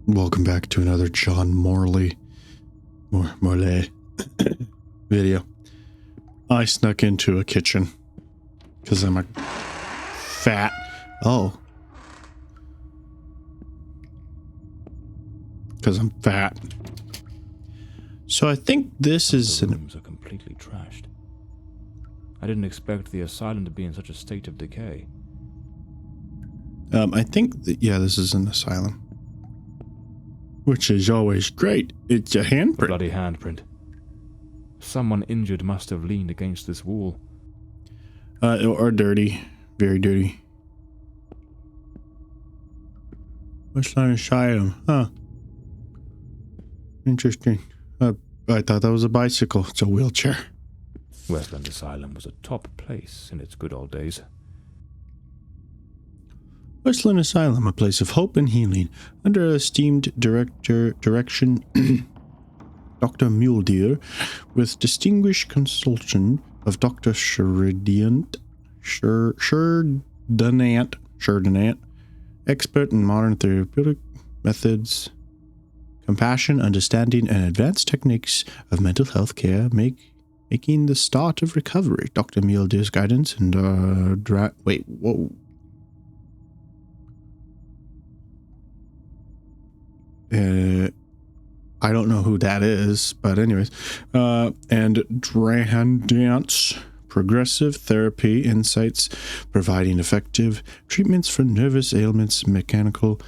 Welcome back to another John Morley video. I snuck into a kitchen because I'm a fat. Oh. Because I'm fat. So I think this is... The rooms are completely trashed. I didn't expect the asylum to be in such a state of decay. I think that, yeah, this is an asylum. Which is always great. It's a handprint. A bloody handprint. Someone injured must have leaned against this wall. Or dirty. Very dirty. Westland Asylum. Huh. Interesting. I thought that was a bicycle. It's a wheelchair. Westland Asylum was a top place in its good old days. Westland Asylum, a place of hope and healing, under esteemed direction Dr. Muldeer, with distinguished consultation of Dr. Sheridan expert in modern therapeutic methods, compassion, understanding, and advanced techniques of mental health care, making the start of recovery. Dr. Muldeer's guidance and I don't know who that is, but anyways, and Dance progressive therapy insights, providing effective treatments for nervous ailments, melancholy,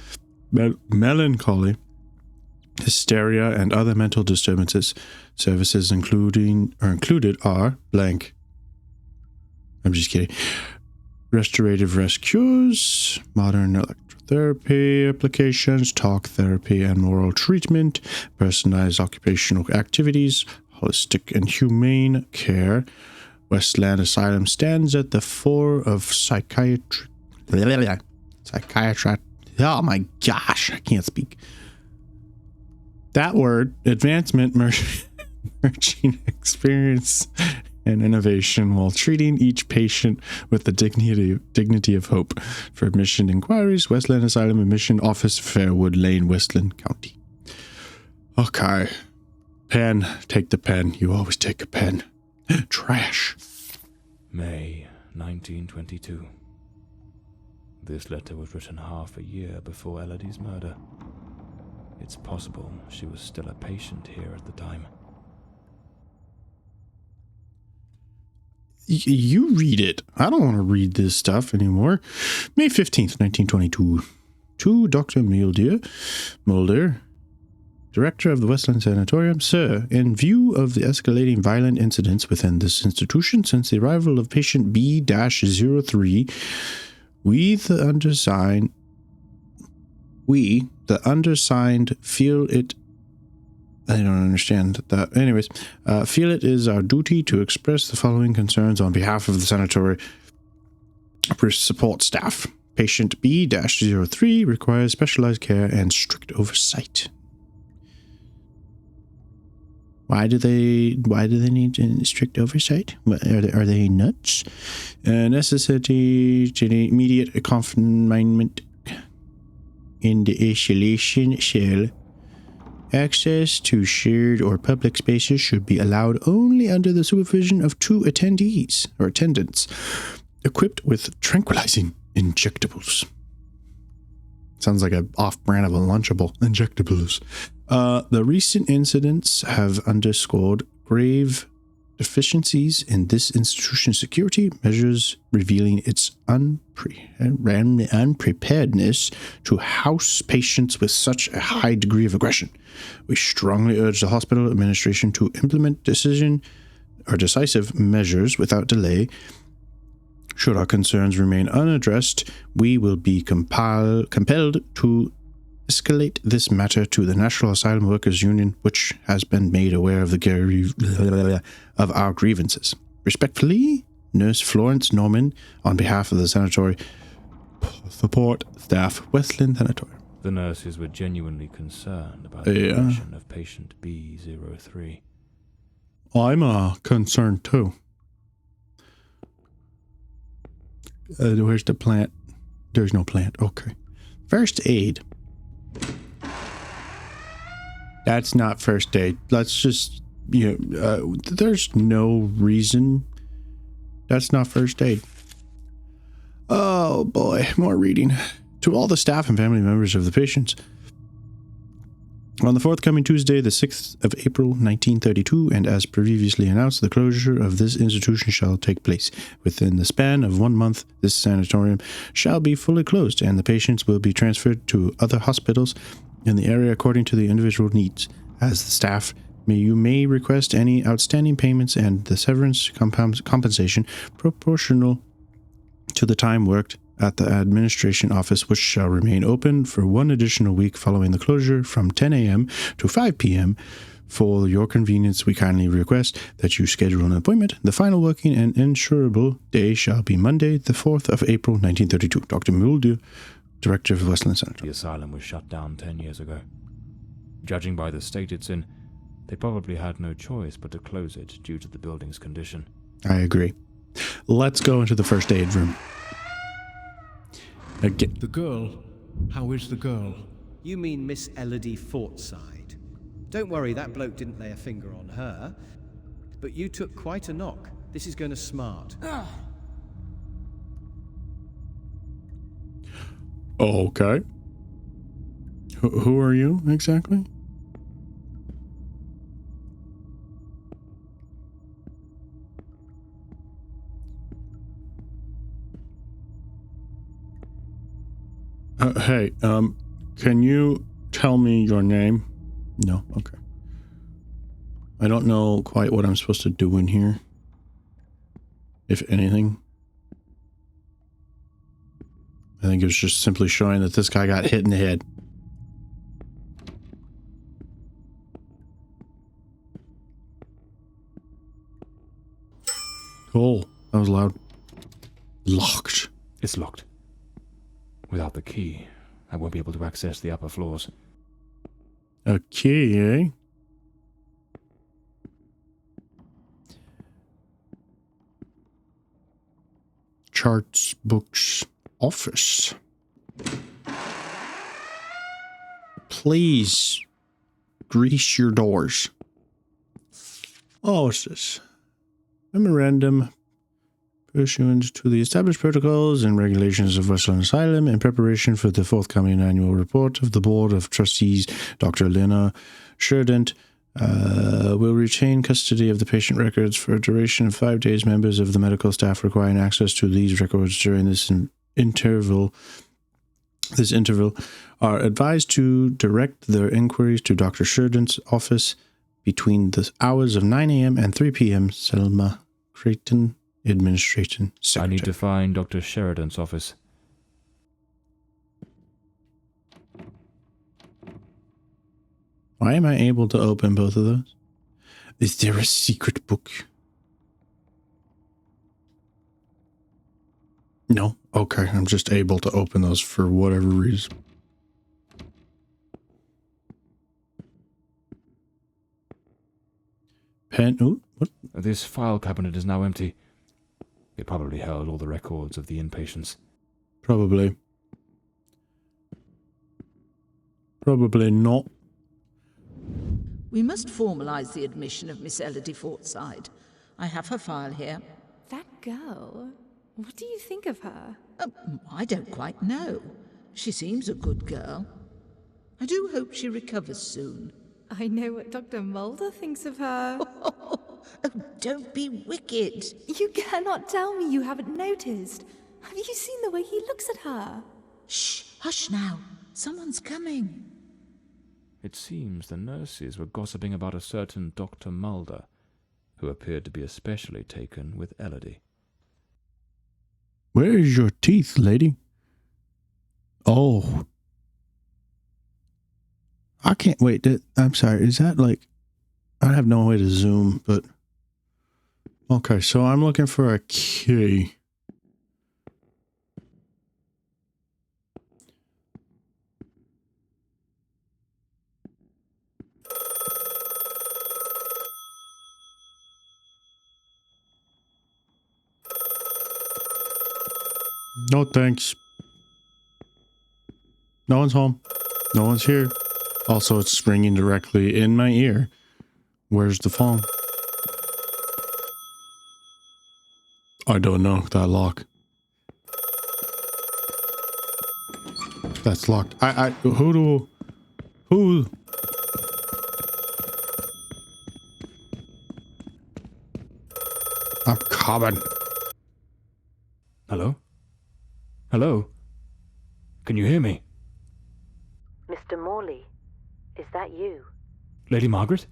hysteria, and other mental disturbances. Services included are blank. I'm just kidding. Restorative rest cures, modern electrotherapy applications, talk therapy and oral treatment, personalized occupational activities, holistic and humane care. Westland Asylum stands at the fore of psychiatry. Oh my gosh, I can't speak. That word, advancement, merging experience and innovation while treating each patient with the dignity of hope. For admission inquiries, Westland Asylum Admission Office, Fairwood Lane, Westland County. Okay. Pen. Take the pen. You always take a pen. Trash. May 1922. This letter was written half a year before Elodie's murder. It's possible she was still a patient here at the time. You read it. I don't want to read this stuff anymore. May 15th, 1922. To Dr. Mulder, Director of the Westland Sanatorium. Sir, in view of the escalating violent incidents within this institution since the arrival of patient B-03, we, the undersigned, feel it... I don't understand that. Anyways, feel it is our duty to express the following concerns on behalf of the sanitary support staff. Patient B-03 requires specialized care and strict oversight. Why do they need strict oversight? Are they nuts? Necessity to immediate confinement in the isolation cell. Access to shared or public spaces should be allowed only under the supervision of 2 attendees or attendants equipped with tranquilizing injectables. Sounds like an off-brand of a Lunchable. Injectables. The recent incidents have underscored grave deficiencies in this institution's security measures, revealing its unpreparedness to house patients with such a high degree of aggression. We strongly urge the hospital administration to implement decisive measures without delay. Should our concerns remain unaddressed, we will be compelled to escalate this matter to the National Asylum Workers Union, which has been made aware of of our grievances. Respectfully, Nurse Florence Norman, on behalf of the sanitary support staff, Westland Sanatorium. The nurses were genuinely concerned about the condition of patient B-03. I'm concerned too. Where's the plant? There's no plant. Okay. First aid. That's not first aid. Let's just, there's no reason. That's not first aid. Oh boy, more reading. To all the staff and family members of the patients. On the forthcoming Tuesday, the 6th of April, 1932, and as previously announced, the closure of this institution shall take place. Within the span of 1 month, this sanatorium shall be fully closed, and the patients will be transferred to other hospitals in the area according to the individual needs. As the staff, you may request any outstanding payments and the severance compensation proportional to the time worked at the administration office, which shall remain open for 1 additional week following the closure from 10 a.m. to 5 p.m. For your convenience, we kindly request that you schedule an appointment. The final working and insurable day shall be Monday, the 4th of April, 1932. Dr. Mulder, Director of Westland Center. The asylum was shut down 10 years ago. Judging by the state it's in, they probably had no choice but to close it due to the building's condition. I agree. Let's go into the first aid room. Again. The girl? How is the girl? You mean Miss Elodie Fortside? Don't worry, that bloke didn't lay a finger on her. But you took quite a knock. This is going to smart. Okay. Who are you exactly? Hey, can you tell me your name? No? Okay. I don't know quite what I'm supposed to do in here. If anything. I think it was just simply showing that this guy got hit in the head. Oh, that was loud. Locked. It's locked. Without the key, I won't be able to access the upper floors. A key, eh? Charts, books, office. Please grease your doors. Oh, what's this? Memorandum pursuant to the established protocols and regulations of Westland Asylum in preparation for the forthcoming annual report of the Board of Trustees, Dr. Lena Sherdent will retain custody of the patient records for a duration of 5 days. Members of the medical staff requiring access to these records during this interval are advised to direct their inquiries to Dr. Sherdent's office between the hours of 9 a.m. and 3 p.m. Selma Creighton, Administration Secretary. I need to find Dr. Sheridan's office. Why am I able to open both of those? Is there a secret book? No? Okay, I'm just able to open those for whatever reason. Pen? Ooh, what? This file cabinet is now empty. It probably held all the records of the inpatients. Probably. Probably not. We must formalize the admission of Miss Elodie Fortside. I have her file here. That girl? What do you think of her? I don't quite know. She seems a good girl. I do hope she recovers soon. I know what Dr. Mulder thinks of her. Oh, don't be wicked. You cannot tell me you haven't noticed. Have you seen the way he looks at her? Shh, hush now. Someone's coming. It seems the nurses were gossiping about a certain Dr. Mulder, who appeared to be especially taken with Elodie. Where is your teeth, lady? Oh. I can't wait. I'm sorry. Is that like... I have no way to zoom, but... Okay, so I'm looking for a key. No thanks. No one's home. No one's here. Also, it's ringing directly in my ear. Where's the phone? I don't know. That lock. That's locked. Who? I'm coming. Hello? Hello? Can you hear me? Mr. Morley, is that you? Lady Margaret?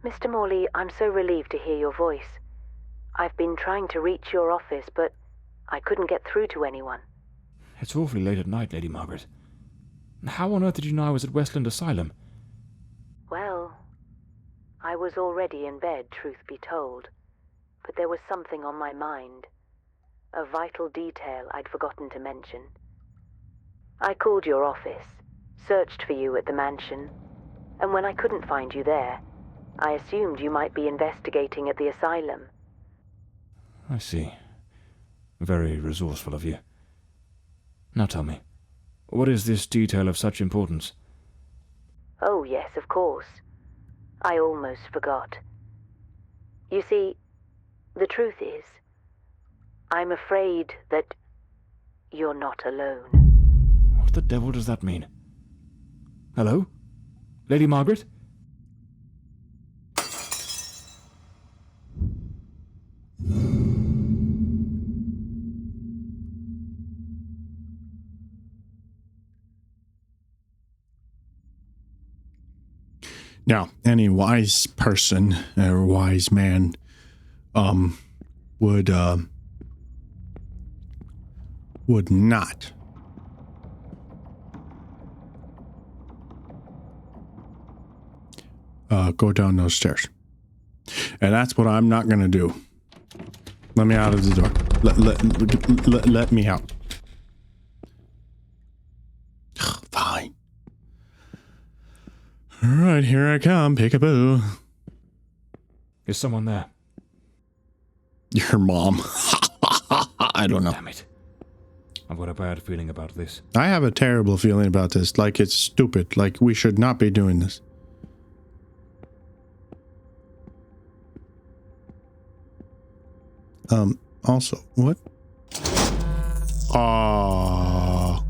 Mr. Morley, I'm so relieved to hear your voice. I've been trying to reach your office, but I couldn't get through to anyone. It's awfully late at night, Lady Margaret. How on earth did you know I was at Westland Asylum? Well, I was already in bed, truth be told. But there was something on my mind. A vital detail I'd forgotten to mention. I called your office, searched for you at the mansion, and when I couldn't find you there, I assumed you might be investigating at the asylum. I see. Very resourceful of you. Now tell me, what is this detail of such importance? Oh, yes, of course. I almost forgot. You see, the truth is, I'm afraid that you're not alone. What the devil does that mean? Hello? Lady Margaret? Now, any wise person or wise man would not go down those stairs. And that's what I'm not going to do. Let me out of the door. Let me out. Fine. All right, here I come. Peekaboo. Is someone there? Your mom. I don't know. Damn it. I've got a bad feeling about this. I have a terrible feeling about this. Like, it's stupid. Like, we should not be doing this. Also, what? Oh.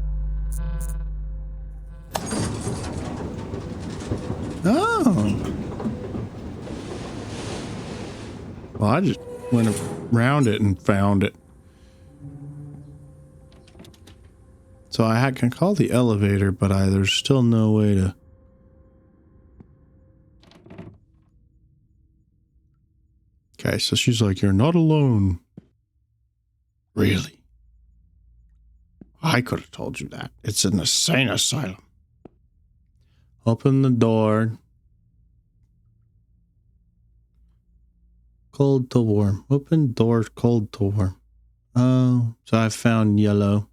Well, I just went around it and found it. So I can call the elevator, but there's still no way to... Okay, so she's like, you're not alone. Really? I could have told you that. It's an insane asylum. Open the door. Cold to warm. Open door, cold to warm. Oh, so I found yellow.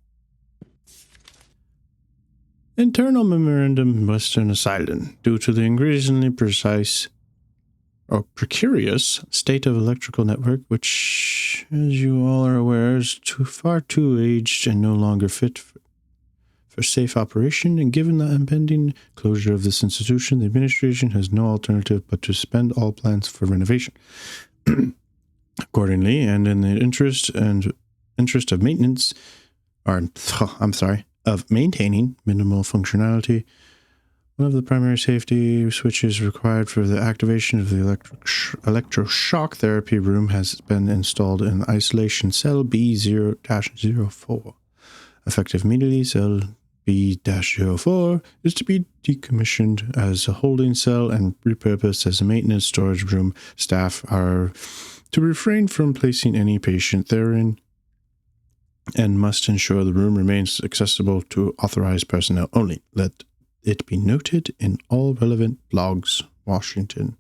Internal memorandum, Western Asylum. Due to the increasingly precise or precarious state of electrical network, which, as you all are aware, is far too aged and no longer fit for safe operation, and given the impending closure of this institution, the administration has no alternative but to suspend all plans for renovation. Accordingly, and in the interest of maintenance, of maintaining minimal functionality, one of the primary safety switches required for the activation of the electroshock therapy room has been installed in isolation cell B0-04. Effective immediately, cell B-04 is to be decommissioned as a holding cell and repurposed as a maintenance storage room. Staff are to refrain from placing any patient therein and must ensure the room remains accessible to authorized personnel only. Let it be noted in all relevant logs. Washington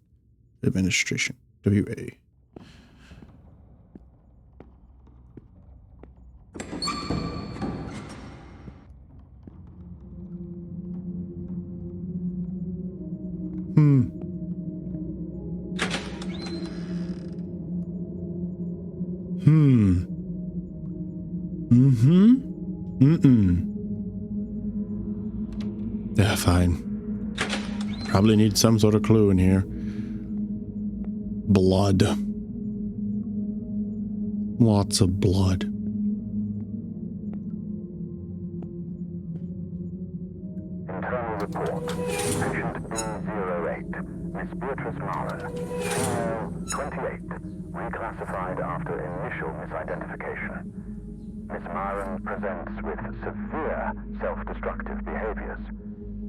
Administration. WA. Yeah, fine. Probably need some sort of clue in here. Blood. Lots of blood. Internal report. Patient B08, Miss Beatrice Maren, female, 28, reclassified after initial misidentification. Miss Maren presents with severe self-destructive behaviors.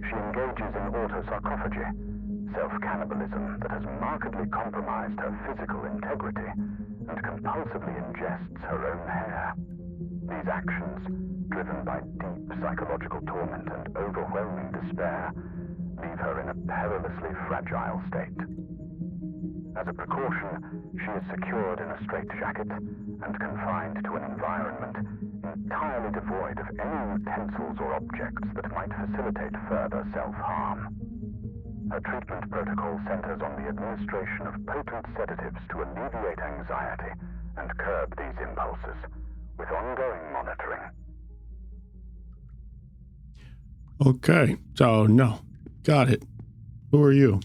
She engages in autosarcophagy, self-cannibalism that has markedly compromised her physical integrity and compulsively ingests her own hair. These actions, driven by deep psychological torment and overwhelming despair, leave her in a perilously fragile state. As a precaution, she is secured in a straitjacket and confined to an environment entirely devoid of any utensils or objects that might facilitate further self-harm. Her treatment protocol centers on the administration of potent sedatives to alleviate anxiety and curb these impulses, with ongoing monitoring. Okay, so no. Got it. Who are you?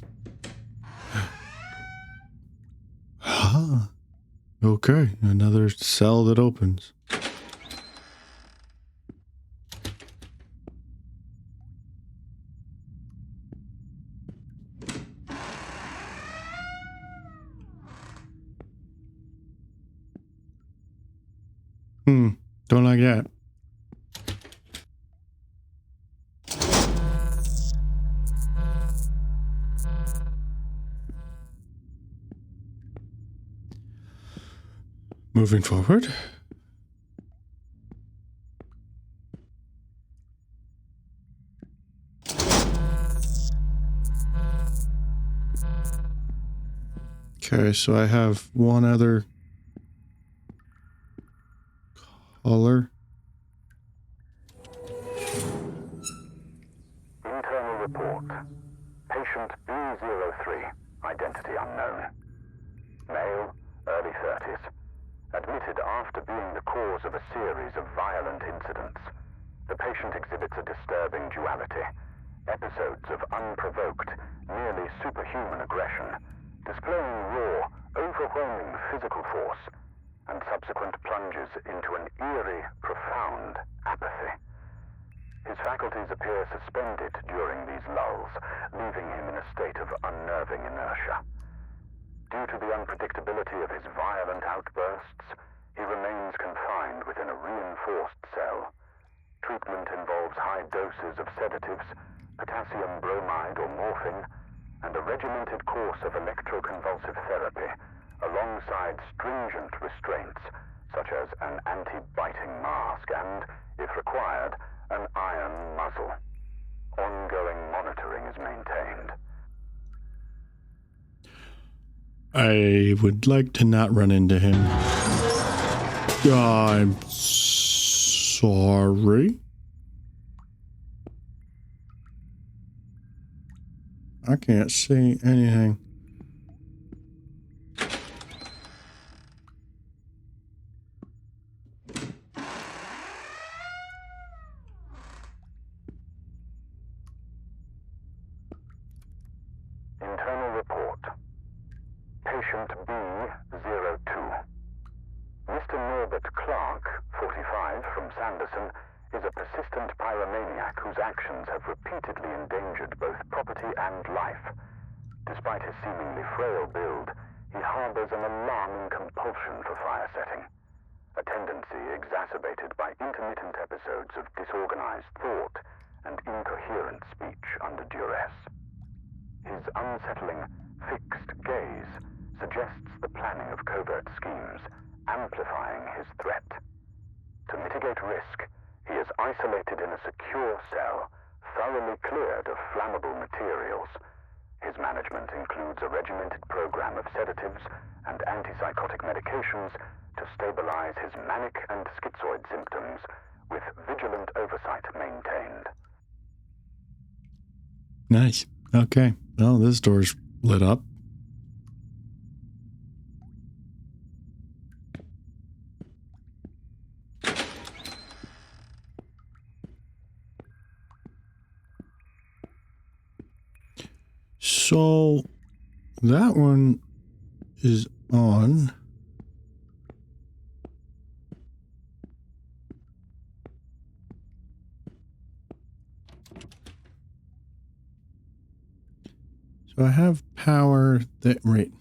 Ah. Okay, another cell that opens. Don't like that. Moving forward. Okay, so I have one other color. Internal report. Patient B03, identity unknown. Male, early 30s. Admitted after being the cause of a series of violent incidents. The patient exhibits a disturbing duality. Episodes of unprovoked, nearly superhuman aggression, displaying raw, overwhelming physical force, and subsequent plunges into an eerie, profound apathy. His faculties appear suspended during these lulls, leaving him in a state of unnerving inertia. Due to the unpredictability of his violent outbursts, he remains confined within a reinforced cell. Treatment involves high doses of sedatives, potassium bromide or morphine, and a regimented course of electroconvulsive therapy, alongside stringent restraints, such as an anti-biting mask and, if required, an iron muzzle. Ongoing monitoring is maintained. I would like to not run into him. I'm sorry. I can't see anything. Internal report. Patient B02. Mr. Norbert Clark, 45, from Sanderson, is a persistent pyromaniac whose actions have repeatedly endangered both property and life. Despite his seemingly frail build, he harbors an alarming compulsion for fire setting, a tendency exacerbated by intermittent episodes of disorganized thought and incoherent speech under duress. His unsettling, fixed gaze suggests the planning of covert schemes, amplifying his threat. To mitigate risk, he is isolated in a secure cell, thoroughly cleared of flammable materials. His management includes a regimented program of sedatives and antipsychotic medications to stabilize his manic and schizoid symptoms, with vigilant oversight maintained. Nice. Okay. Well, this door's lit up. So that one is on. So I have power that, right.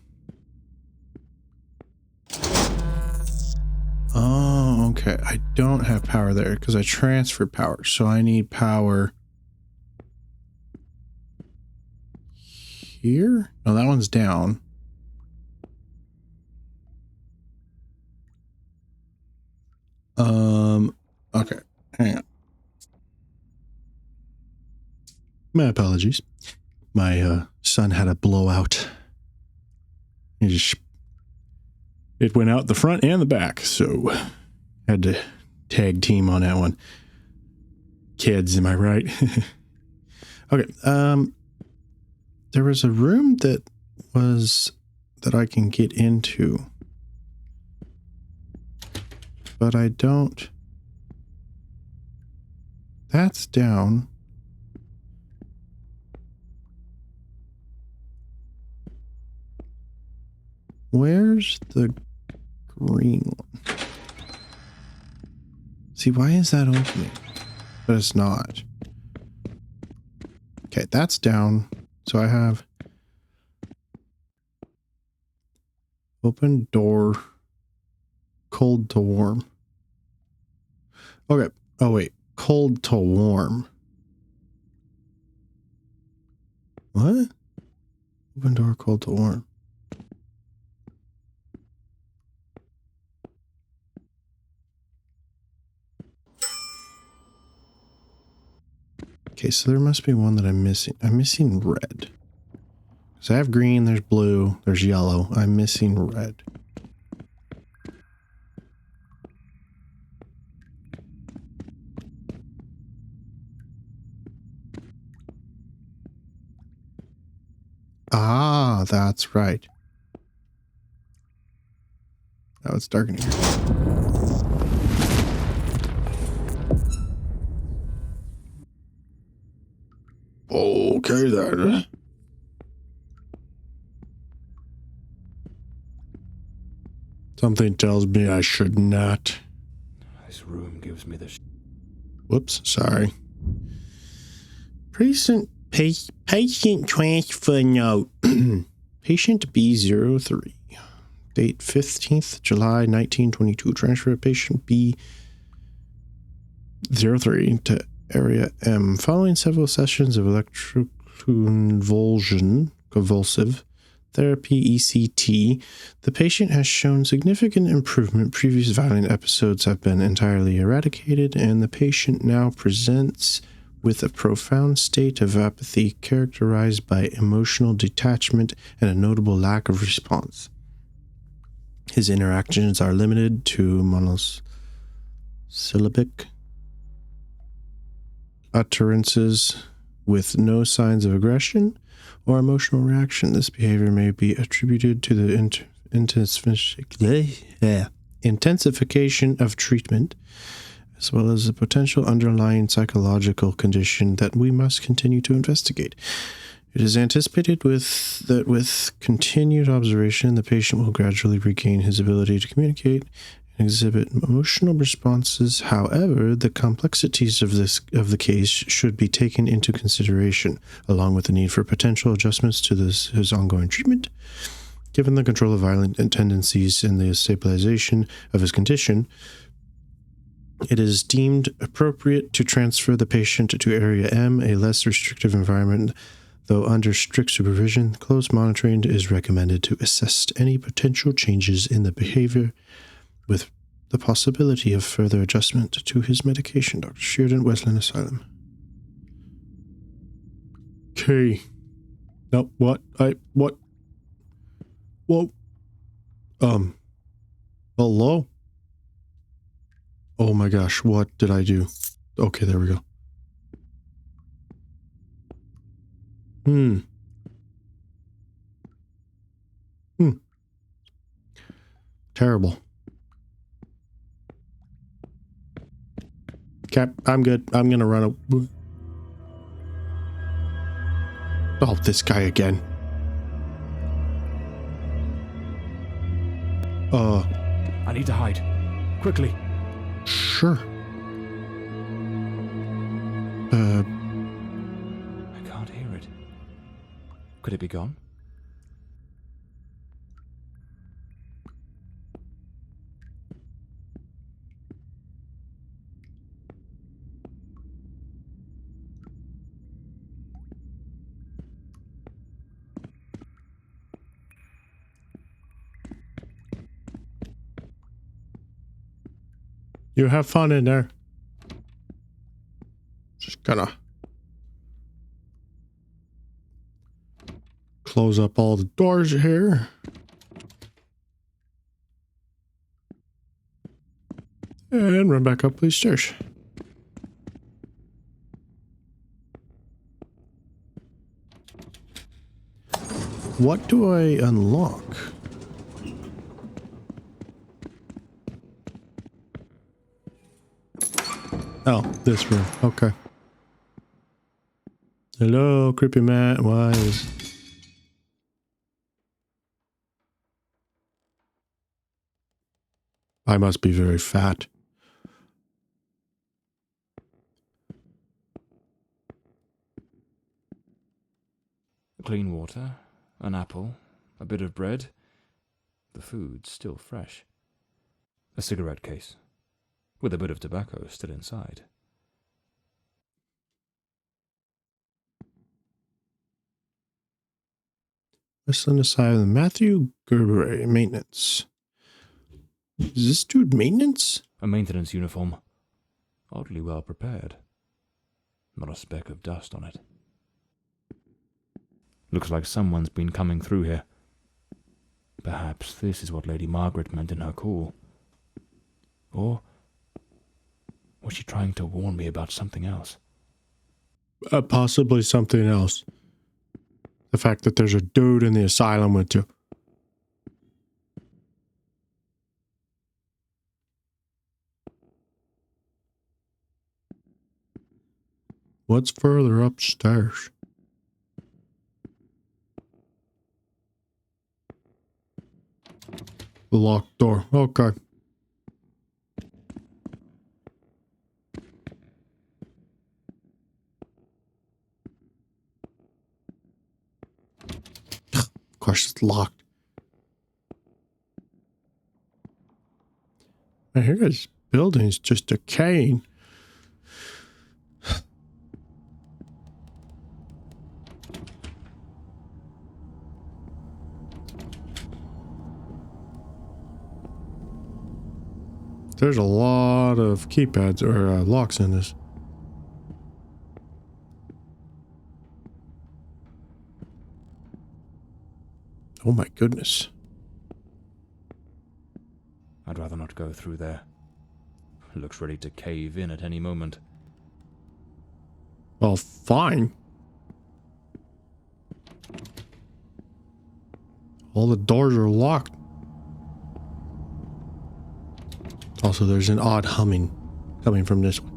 Oh, okay. I don't have power there because I transferred power. So I need power here. No, that one's down. Okay. Hang on. My apologies. My son had a blowout. It went out the front and the back, so had to tag team on that one. Kids, am I right? Okay. There was a room that I can get into, but I don't. That's down. Where's the green one? See, why is that opening? But it's not. Okay, that's down. So I have open door, cold to warm. Okay. Oh, wait. Cold to warm. What? Open door, cold to warm. Okay, so there must be one that I'm missing. I'm missing red. So I have green, there's blue, there's yellow. I'm missing red. Ah, that's right. Now it's dark in here. Okay then. Something tells me I should not. This room gives me the Whoops, sorry. Patient transfer note. Patient B03. Date 15th July 1922. Transfer of patient B03 to area M. Following several sessions of convulsive therapy ECT, the patient has shown significant improvement. Previous violent episodes have been entirely eradicated, and the patient now presents with a profound state of apathy characterized by emotional detachment and a notable lack of response. His interactions are limited to monosyllabic utterances with no signs of aggression or emotional reaction. This behavior may be attributed to the intensification of treatment, as well as a potential underlying psychological condition that we must continue to investigate. It is anticipated that with continued observation, the patient will gradually regain his ability to communicate and exhibit emotional responses. However, the complexities of the case should be taken into consideration, along with the need for potential adjustments to his ongoing treatment. Given the control of violent tendencies and the stabilization of his condition, it is deemed appropriate to transfer the patient to Area M, a less restrictive environment. Though under strict supervision, close monitoring is recommended to assess any potential changes in the behavior, with the possibility of further adjustment to his medication. Dr. Sheridan, Westland Asylum. Okay. No, what? Whoa. Hello? Oh my gosh, what did I do? Okay, there we go. Terrible. Okay, I'm good. I'm gonna run a... Oh, this guy again. I need to hide. Quickly. Sure. I can't hear it. Could it be gone? You have fun in there. Just gonna close up all the doors here. And run back up these stairs. What do I unlock? Oh, this room. Okay. Hello, creepy man. Why is... I must be very fat. Clean water, an apple, a bit of bread. The food's still fresh. A cigarette case, with a bit of tobacco still inside. Westland Asylum. Matthew Gerber, maintenance. Is this dude maintenance? A maintenance uniform. Oddly well prepared. Not a speck of dust on it. Looks like someone's been coming through here. Perhaps this is what Lady Margaret meant in her call. Or was she trying to warn me about something else? Possibly something else. The fact that there's a dude in the asylum with you. What's further upstairs? The locked door. Okay. Of course it's locked. I hear this building's just decaying. There's a lot of keypads or locks in this. Oh my goodness. I'd rather not go through there. Looks ready to cave in at any moment. Well, fine. All the doors are locked. Also, there's an odd humming coming from this one.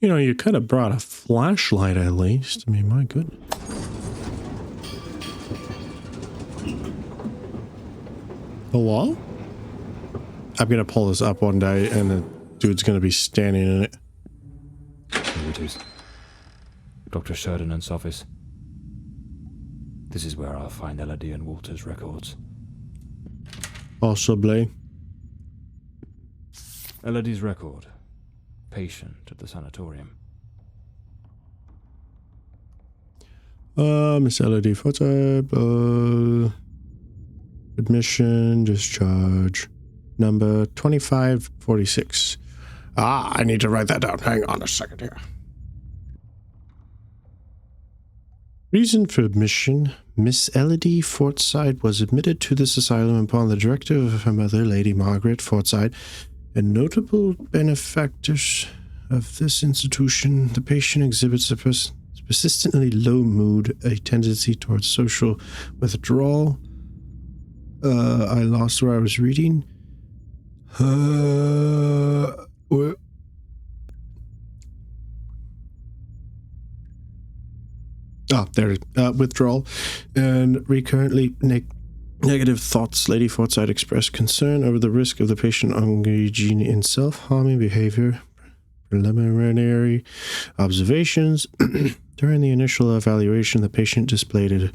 You know, you could have brought a flashlight at least. I mean, my goodness. Hello? I'm gonna pull this up one day and the dude's gonna be standing in it. Here it is. Dr. Sheridan's office. This is where I'll find Elodie and Walter's records. Possibly. Elodie's record. Patient at the sanatorium. Miss Elodie, what's up? Admission, discharge, number 2546. Ah, I need to write that down. Hang on a second here. Reason for admission. Miss Elodie Fortside was admitted to this asylum upon the directive of her mother, Lady Margaret Fortside, and notable benefactors of this institution. The patient exhibits a persistently low mood, a tendency towards social withdrawal. I lost where I was reading. There. Withdrawal and recurrently negative thoughts. Lady Forsyth expressed concern over the risk of the patient engaging in self-harming behavior. Preliminary observations. During the initial evaluation, the patient displayed a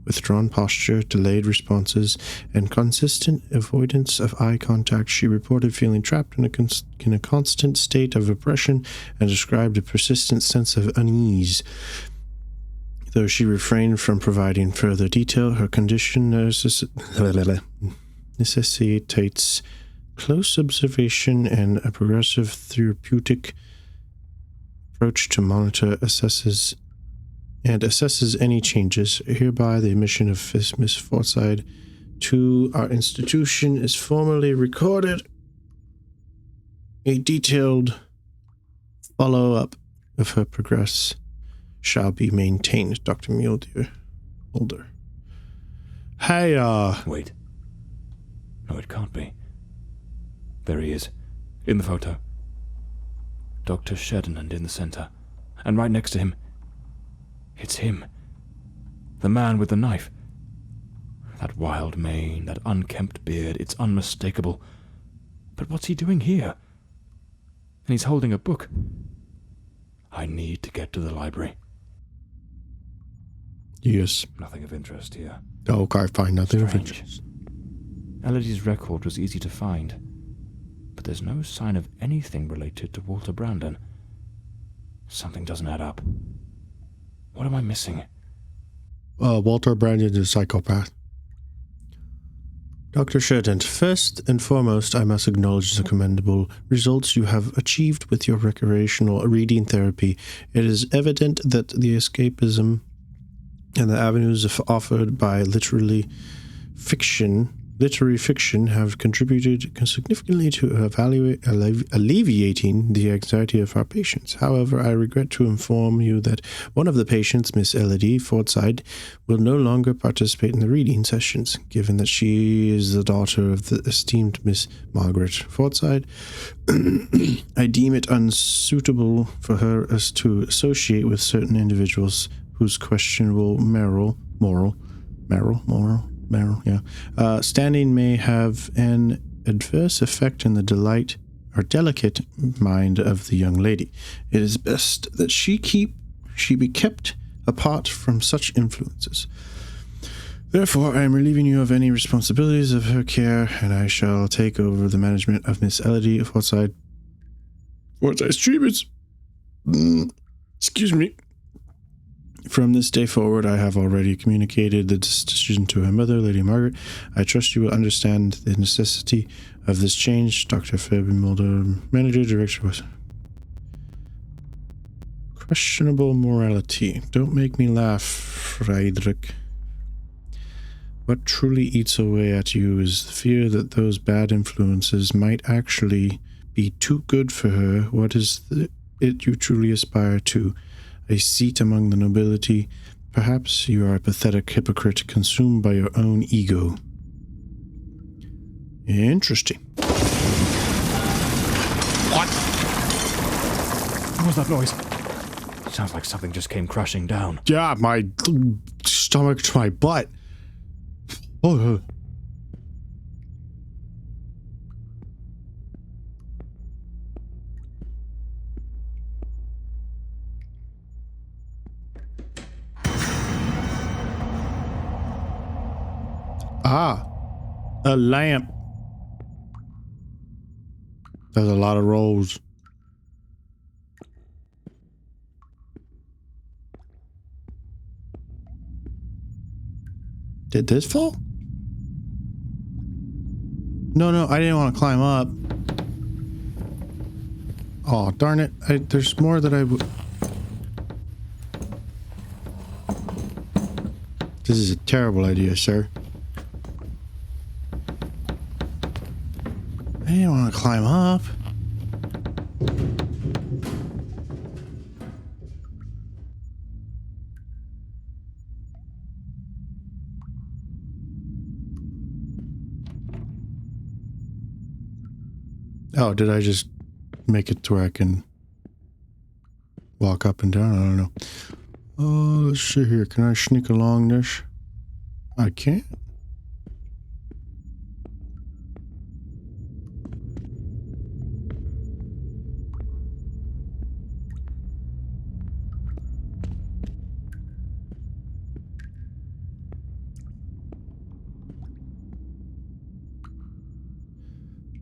withdrawn posture, delayed responses, and consistent avoidance of eye contact. She reported feeling trapped in a constant state of oppression and described a persistent sense of unease. Though she refrained from providing further detail, her condition necessitates close observation and a progressive therapeutic approach to monitor, assesses any changes. Hereby, the admission of Miss Forsyth to our institution is formally recorded. A detailed follow-up of her progress shall be maintained, Dr. Mulder. Hey, Wait. No, it can't be. There he is, in the photo. Dr. Sheddenand in the center. And right next to him, it's him. The man with the knife. That wild mane, that unkempt beard, it's unmistakable. But what's he doing here? And he's holding a book. I need to get to the library. Yes. Nothing of interest here. Okay, fine. Nothing of Strange. interest. Elodie's record was easy to find, but there's no sign of anything related to Walter Brandon. Something doesn't add up. What am I missing? Walter Brandon is a psychopath. Dr. Sheridan, first and foremost, I must acknowledge the commendable results you have achieved with your recreational reading therapy. It is evident that the escapism and the avenues offered by literary fiction have contributed significantly to alleviating the anxiety of our patients. However, I regret to inform you that one of the patients, Miss Elodie Forsyth, will no longer participate in the reading sessions, given that she is the daughter of the esteemed Miss Margaret Forsyth. I deem it unsuitable for her as to associate with certain individuals whose questionable moral, standing may have an adverse effect in the delicate mind of the young lady. It is best that she be kept apart from such influences. Therefore, I am relieving you of any responsibilities of her care, and I shall take over the management of Miss Elodie Forsyth's treatments. Excuse me. From this day forward, I have already communicated the decision to her mother, Lady Margaret. I trust you will understand the necessity of this change. Dr. Fabian Mulder, Manager, Director. Questionable morality. Don't make me laugh, Friedrich. What truly eats away at you is the fear that those bad influences might actually be too good for her. What is it you truly aspire to? A seat among the nobility? Perhaps you are a pathetic hypocrite consumed by your own ego. Interesting. What? What was that noise? Sounds like something just came crashing down. Yeah, my stomach to my butt. Oh. A lamp. There's a lot of rolls. Did this fall? No, I didn't want to climb up. Oh, darn it. There's more that I would... This is a terrible idea, sir. I didn't want to climb up. Oh, did I just make it to where I can walk up and down? I don't know. Oh, let's see here. Can I sneak along this? I can't.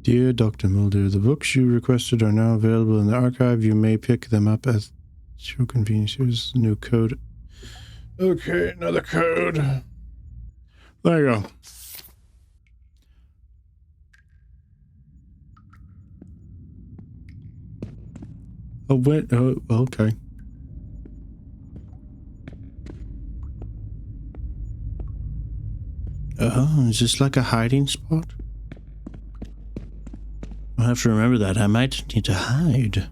Dear Dr. Mulder, the books you requested are now available in the archive. You may pick them up at your convenience. Here's the new code. Okay, another code. There you go. Oh, wait. Oh, okay. Oh, is this like a hiding spot? I'll have to remember that. I might need to hide.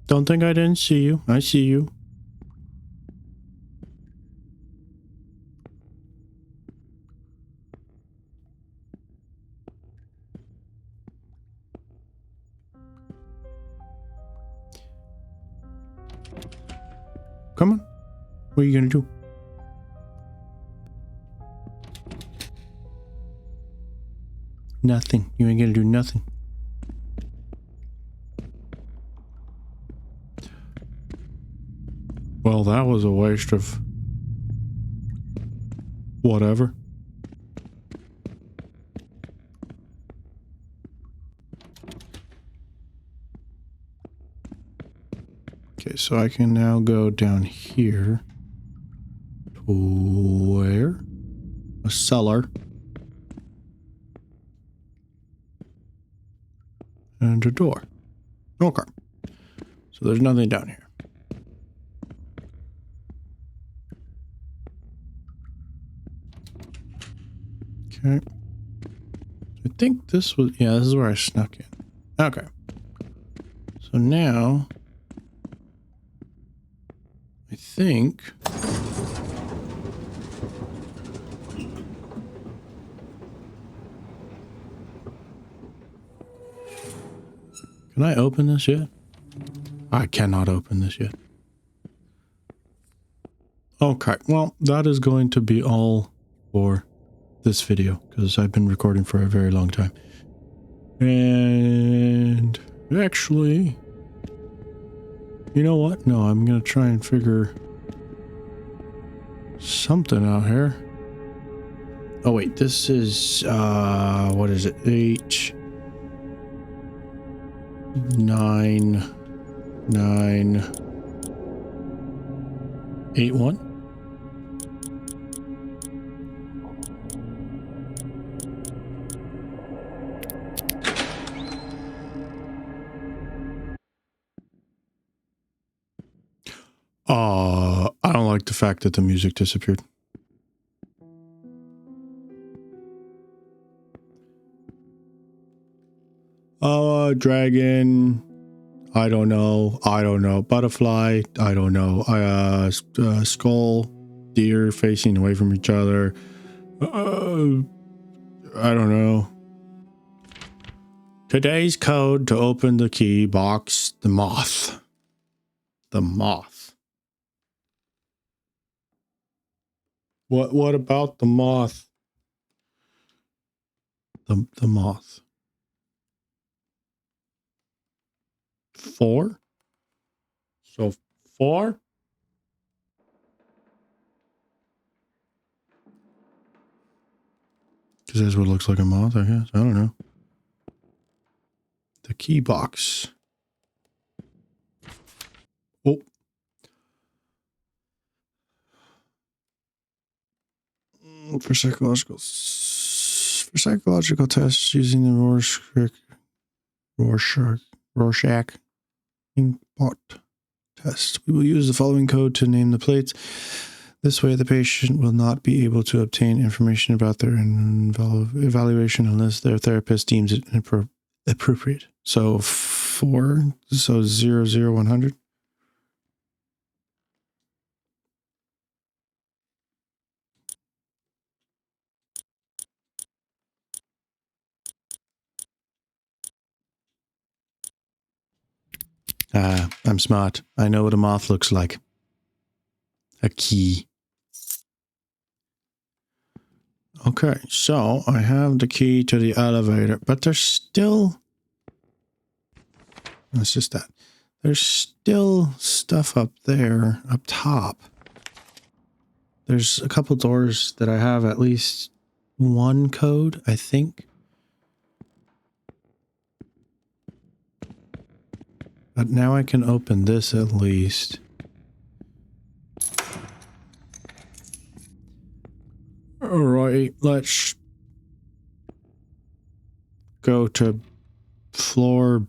Don't think I didn't see you. I see you. Come on. What are you gonna do? Nothing. You ain't gonna do nothing. Well, that was a waste of whatever. Okay, so I can now go down here to where? A cellar. And a door. Okay. So there's nothing down here. Okay. I think this was, yeah, this is where I snuck in. Okay. So now, I think, can I open this yet? I cannot open this yet. Okay, well, that is going to be all for this video, because I've been recording for a very long time. And actually, you know what? No, I'm going to try and figure something out here. Oh, wait, this is, what is it? 8, 9, 9, 8, 1. I don't like the fact that the music disappeared. Dragon. I don't know. Butterfly. I don't know. Skull. Deer facing away from each other. I don't know. Today's code to open the key box. The moth. The moth. What about the moth? The moth. 4? So 4? Because that's what looks like a moth, I guess. I don't know. The key box. Oh. For psychological tests using the Rorschach inkpot test. We will use the following code to name the plates. This way, the patient will not be able to obtain information about their evaluation unless their therapist deems it appropriate. So 4, so 0, 0, 100. I'm smart. I know what a moth looks like. A key. Okay, so I have the key to the elevator, but there's still... That's just that. There's still stuff up there, up top. There's a couple doors that I have at least one code, I think. But now I can open this at least. Alright, let's go to floor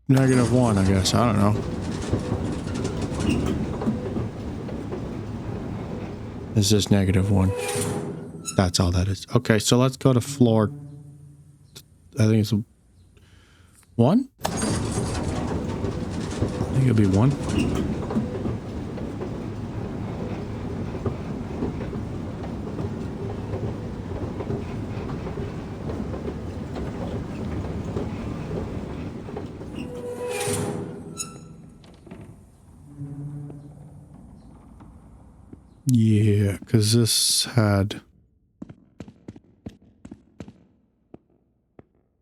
-1, I guess. I don't know. Is this -1? That's all that is. Okay, so let's go to floor... I think it's 1? I think it'll be 1. Yeah, because this had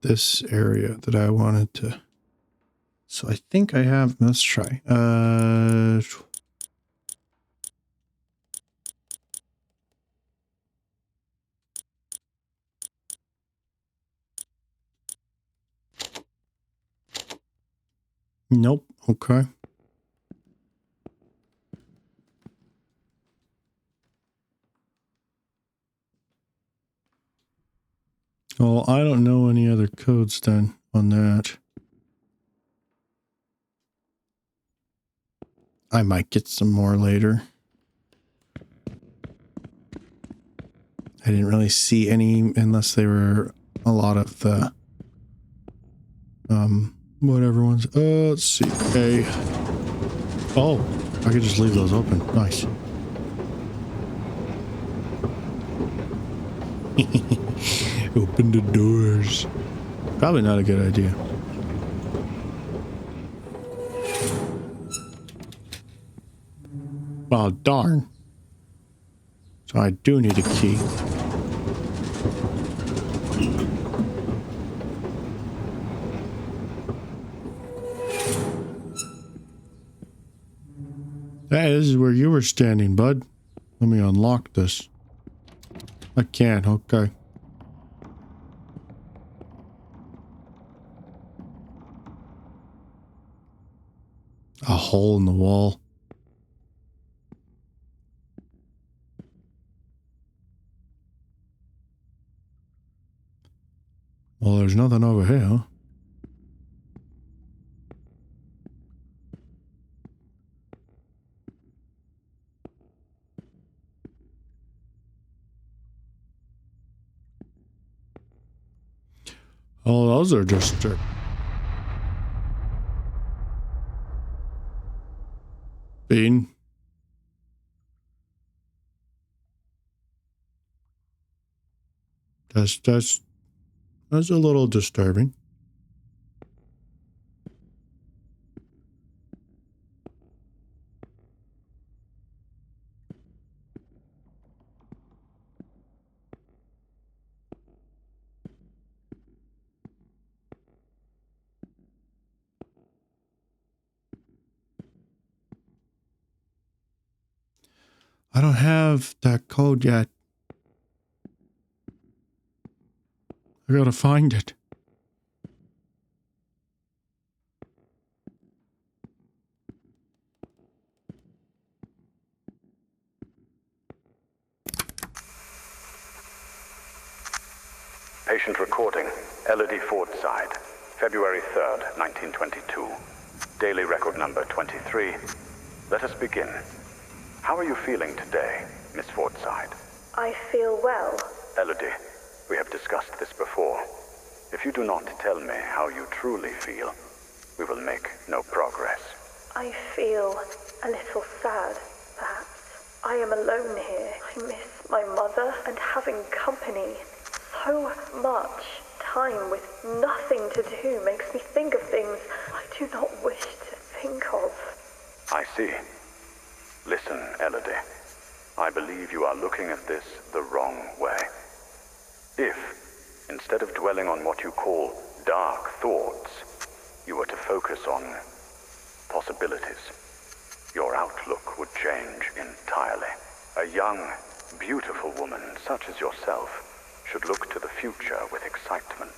this area that I wanted to... So I think I have... Let's try. Nope. Okay. Well, I don't know any other codes then on that. I might get some more later. I didn't really see any unless they were a lot of the whatever ones. Let's see. A. Oh, I could just leave those open. Nice. Open the doors. Probably not a good idea. Well, darn. So I do need a key. Hey, this is where you were standing, bud. Let me unlock this. I can't, okay. A hole in the wall. Well, there's nothing over here. Oh, those are just... Bean. That's a little disturbing. I don't have that code yet. I gotta find it. Patient recording, Elodie Fordside, February 3rd, 1922. Daily record number 23. Let us begin. How are you feeling today, Miss Fordside? I feel well. Elodie, we have discussed this before. If you do not tell me how you truly feel, we will make no progress. I feel a little sad, perhaps. I am alone here. I miss my mother and having company so much. time with nothing to do makes me think of things I do not wish to think of. I see. Listen, Elodie. I believe you are looking at this the wrong way. If, instead of dwelling on what you call dark thoughts, you were to focus on possibilities, your outlook would change entirely. A young, beautiful woman such as yourself should look to the future with excitement.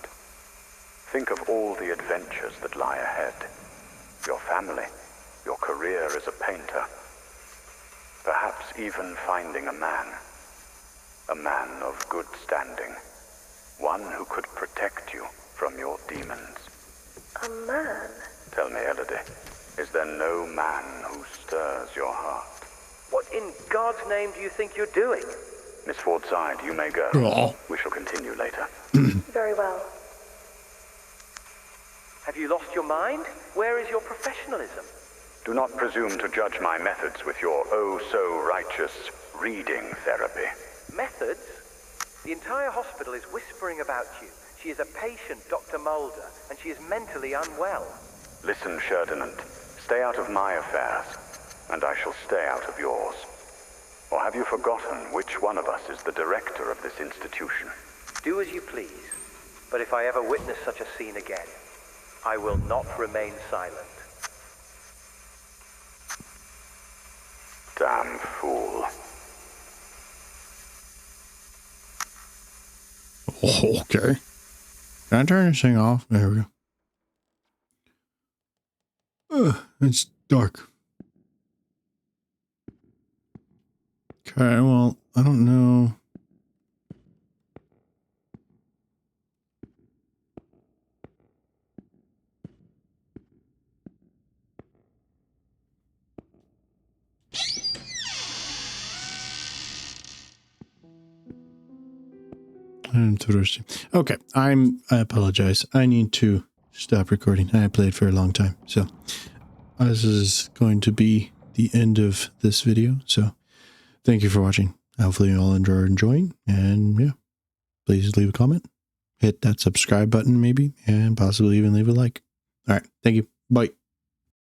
Think of all the adventures that lie ahead. Your family, your career as a painter. Perhaps even finding a man of good standing. One who could protect you from your demons. A man? Tell me, Elodie, is there no man who stirs your heart? What in God's name do you think you're doing? Miss Fordside, you may go. Oh. We shall continue later. Very well. Have you lost your mind? Where is your professionalism? Do not presume to judge my methods with your oh-so-righteous reading therapy. Methods? The entire hospital is whispering about you. She is a patient, Dr. Mulder, and she is mentally unwell. Listen, Ferdinand. Stay out of my affairs, and I shall stay out of yours. Or have you forgotten which one of us is the director of this institution? Do as you please, but if I ever witness such a scene again, I will not remain silent. Damn fool. Oh, okay. Can I turn this thing off? There we go. It's dark. Okay, well, I don't know. Interesting. Okay, I apologize. I need to stop recording. I played for a long time, so this is going to be the end of this video. So thank you for watching. Hopefully you all are enjoying, and yeah, please leave a comment, hit that subscribe button maybe, and possibly even leave a like. All right, thank you. Bye.